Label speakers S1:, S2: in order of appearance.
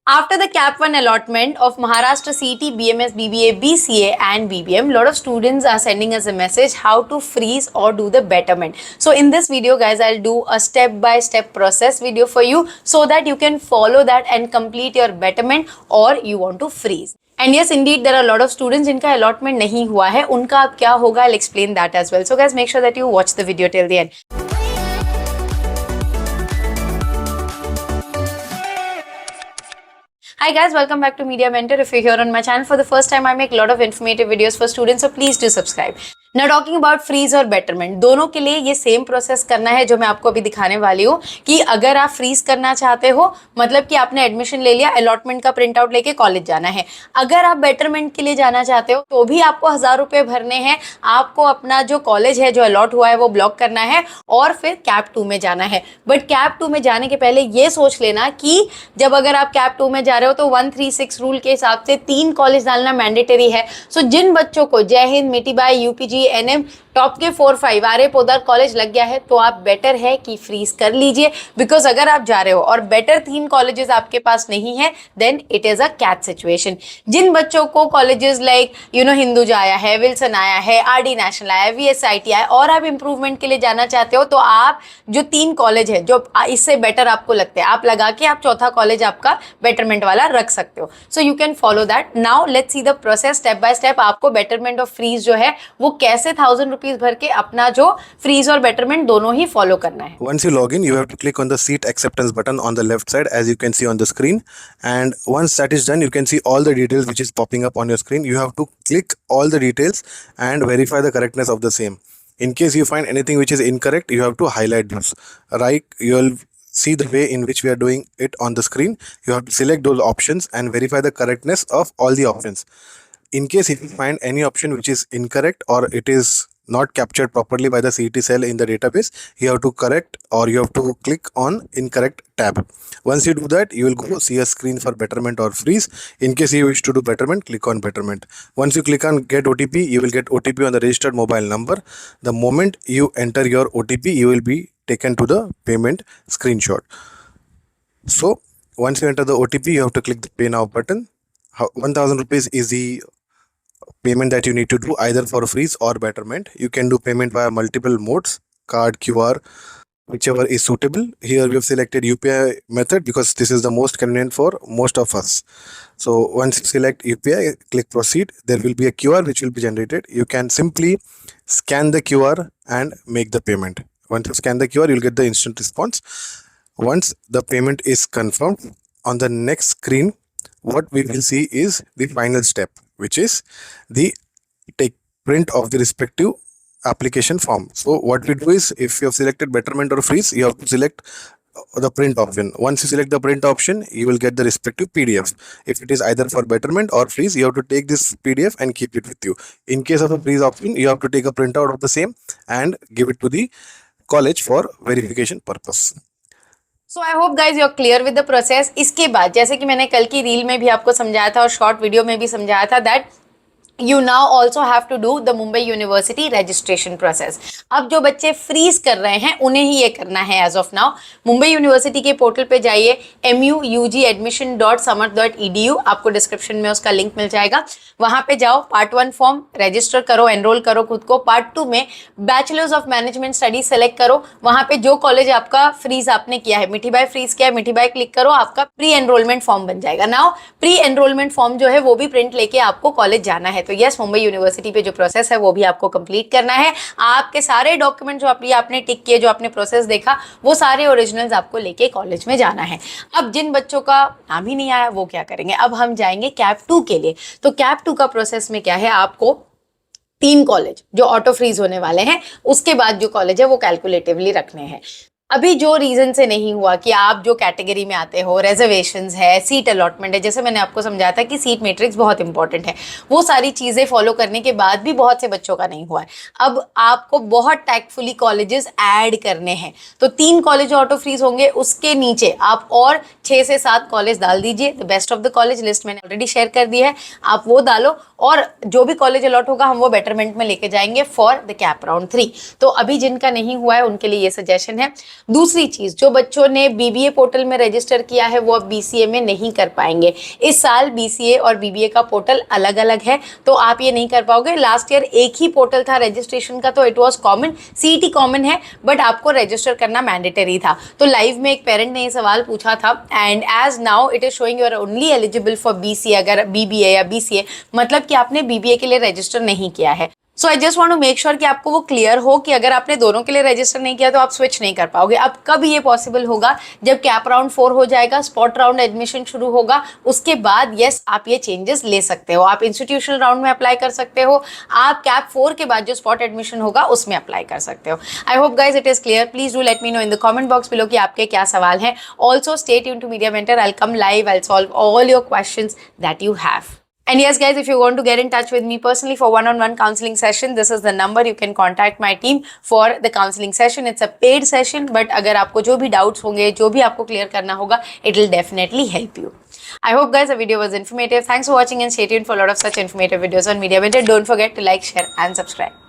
S1: After the Cap 1 allotment of Maharashtra CET, BMS, BBA, BCA and BBM, lot of students are sending us a message how to freeze or do the betterment. So in this video guys, I'll do a step-by-step process video for you so that you can follow that and complete your betterment or you want to freeze. And yes, indeed, there are a lot of students जिनका allotment नहीं हुआ है, उनका अब क्या होगा, I'll explain that as well. So guys, make sure that you watch the video till the end. Hi guys, welcome back to Media Mentor. If you're here on my channel for the first time, I make a lot of informative videos for students, so please do subscribe. Now talking about freeze और betterment, दोनों के लिए ये same process करना है जो मैं आपको अभी दिखाने वाली हूँ कि अगर आप फ्रीज करना चाहते हो, मतलब कि आपने एडमिशन ले लिया, अलॉटमेंट का प्रिंट आउट लेके कॉलेज जाना है। अगर आप बेटरमेंट के लिए जाना चाहते हो तो भी आपको 1000 रुपये भरने हैं। आपको अपना जो कॉलेज है जो अलॉट हुआ है वो ब्लॉक करना है और फिर कैप 2 में जाना है। बट कैप 2 में जाने के पहले ये सोच लेना कि जब अगर आप कैप 2 में जा रहे हो तो 136 रूल के हिसाब से 3 कॉलेज डालना मैंडेटरी है। सो जिन बच्चों को Jai Hind, Mithibai, UPG, NM top के 4-5 आर्य पोदार कॉलेज लग गया है तो आप बेटर है कि फ्रीज कर लीजिए, बिकॉज अगर आप जा रहे हो और बेटर 3 कॉलेजेस आपके पास नहीं है then it is a catch situation. जिन बच्चों को कॉलेजेस लाइक हिंदुजा आया है, विल्सन आया है, आरडी नेशनल आया है, वीएसआईटी आया और आप इंप्रूवमेंट के लिए जाना चाहते हो तो आप जो 3 कॉलेज है जो इससे बेटर आपको लगते हैं आप लगा के आप चौथा कॉलेज आपका बेटरमेंट वाला रख सकते हो। So you can follow that. Now let's see the process step by step. आपको बेटरमेंट और फ्रीज जो है वो कैसे 1000 रुपीज भर के अपना जो फ्रीज और बेटरमेंट दोनों ही फॉलो करना है।
S2: Once you log in, you have to click on the seat acceptance button on the left side, as you can see on the screen. And once that is done, you can see all the details which is popping up on your screen. You have to click all the details and verify the correctness of the same. In case you find anything which is incorrect, you have to highlight those. Right, you'll see the way in which we are doing it on the screen. You have to select those options and verify the correctness of all the options. In case if you find any option which is incorrect or it is not captured properly by the CET cell in the database, you have to correct or you have to click on incorrect tab. Once you do that, you will go see a screen for betterment or freeze. In case you wish to do betterment, click on betterment. Once you click on get OTP, you will get OTP on the registered mobile number. The moment you enter your OTP, you will be taken to the payment screenshot. So once you enter the OTP, you have to click the pay now button. 1000 rupees is the payment that you need to do either for freeze or betterment. You can do payment via multiple modes, card, QR, whichever is suitable. Here we have selected UPI method because this is the most convenient for most of us. So once you select UPI, click proceed. There will be a QR which will be generated. You can simply scan the QR and make the payment. Once you scan the QR, you'll get the instant response. Once the payment is confirmed, on the next screen what we will see is the final step, which is the take print of the respective application form. So what we do is, if you have selected betterment or freeze, you have to select the print option. Once you select the print option, you will get the respective PDF. If it is either for betterment or freeze, you have to take this PDF and keep it with you. In case of a freeze option, you have to take a printout of the same and give it to the college for verification purpose.
S1: So I hope guys you are clear with the process. इसके बाद जैसे कि मैंने कल की reel में भी आपको समझाया था और शॉर्ट वीडियो में भी समझाया था that you now also have to do the Mumbai University registration process. अब जो बच्चे फ्रीज कर रहे हैं उन्हें ही ये करना है as of now. Mumbai university के पोर्टल पे जाइए, muugadmission.samarth.edu, आपको डिस्क्रिप्शन में उसका लिंक मिल जाएगा। वहां पे जाओ, पार्ट 1 फॉर्म रजिस्टर करो, एनरोल करो खुद को। पार्ट 2 में bachelors of management studies select करो। वहां पे जो कॉलेज आपका फ्रीज आपने किया है, मिठीबाई फ्रीज किया है, मिठीबाई क्लिक करो, आपका प्री एनरोलमेंट फॉर्म बन जाएगा। नाउ प्री एनरोलमेंट फॉर्म जो है वो भी प्रिंट लेके आपको कॉलेज जाना है। तो यस, मुंबई यूनिवर्सिटी पे जो प्रोसेस है वो भी आपको कंप्लीट करना है। आपके सारे डॉक्यूमेंट जो आपने टिक किए, जो आपने प्रोसेस देखा, वो सारे ओरिजिनल्स आपको लेके कॉलेज में जाना है। अब जिन बच्चों का नाम ही नहीं आया वो क्या करेंगे, अब हम जाएंगे कैप 2 के लिए। तो कैप 2 का प्रोसेस में क्या है, आपको 3 कॉलेज जो ऑटो फ्रीज होने वाले हैं, उसके बाद जो कॉलेज है वो कैलकुलेटिवली रखने हैं। अभी जो रीजन से नहीं हुआ कि आप जो कैटेगरी में आते हो, रिजर्वेशंस है, सीट अलॉटमेंट है, जैसे मैंने आपको समझाया था कि सीट मैट्रिक्स बहुत इंपॉर्टेंट है, वो सारी चीज़ें फॉलो करने के बाद भी बहुत से बच्चों का नहीं हुआ है। अब आपको बहुत टैक्टफुली कॉलेजेस ऐड करने हैं। तो 3 कॉलेज ऑटो फ्रीज होंगे, उसके नीचे आप और 6 से 7 कॉलेज डाल दीजिए। The best of the college list मैंने ऑलरेडी शेयर कर दी है, आप वो डालो और जो भी कॉलेज अलॉट होगा हम वो बेटरमेंट में लेके जाएंगे फॉर द कैप राउंड 3। तो अभी जिनका नहीं हुआ है उनके लिए ये सजेशन है। दूसरी चीज, जो बच्चों ने बीबीए पोर्टल में रजिस्टर किया है वो अब बीसीए में नहीं कर पाएंगे। इस साल बीसीए और बीबीए का पोर्टल अलग अलग है, तो आप ये नहीं कर पाओगे। लास्ट ईयर एक ही पोर्टल था रजिस्ट्रेशन का, तो it was common, CET common है, बट आपको रजिस्टर करना मैंडेटरी था। तो लाइव में एक पेरेंट ने ये सवाल पूछा था, and as now it is showing you are only eligible for BCA, अगर बीबीए या बीसीए, मतलब कि आपने बीबीए के लिए रजिस्टर नहीं किया है। So I just want to make sure कि आपको वो क्लियर हो कि अगर आपने दोनों के लिए रजिस्टर नहीं किया तो आप स्विच नहीं कर पाओगे। अब कब ये पॉसिबल होगा? जब कैप राउंड 4 हो जाएगा, स्पॉट राउंड एडमिशन शुरू होगा, उसके बाद यस आप ये चेंजेस ले सकते हो। आप इंस्टीट्यूशनल राउंड में अप्लाई कर सकते हो, आप कैप 4 के बाद जो स्पॉट एडमिशन होगा उसमें अप्लाई कर सकते हो। I hope guys it is clear. Please do let me know in the comment box below कि आपके क्या सवाल हैं। Also stay tuned to media mentor, I will come live, I will solve all your questions that you have. And yes guys, if you want to get in touch with me personally for one-on-one counseling session, this is the number. You can contact my team for the counseling session. It's a paid session, but अगर आपको जो भी doubts होंगे, जो भी आपको clear करना होगा, it will definitely help you. I hope guys the video was informative. Thanks for watching and stay tuned for a lot of such informative videos on Media Mentor. Don't forget to like, share and subscribe.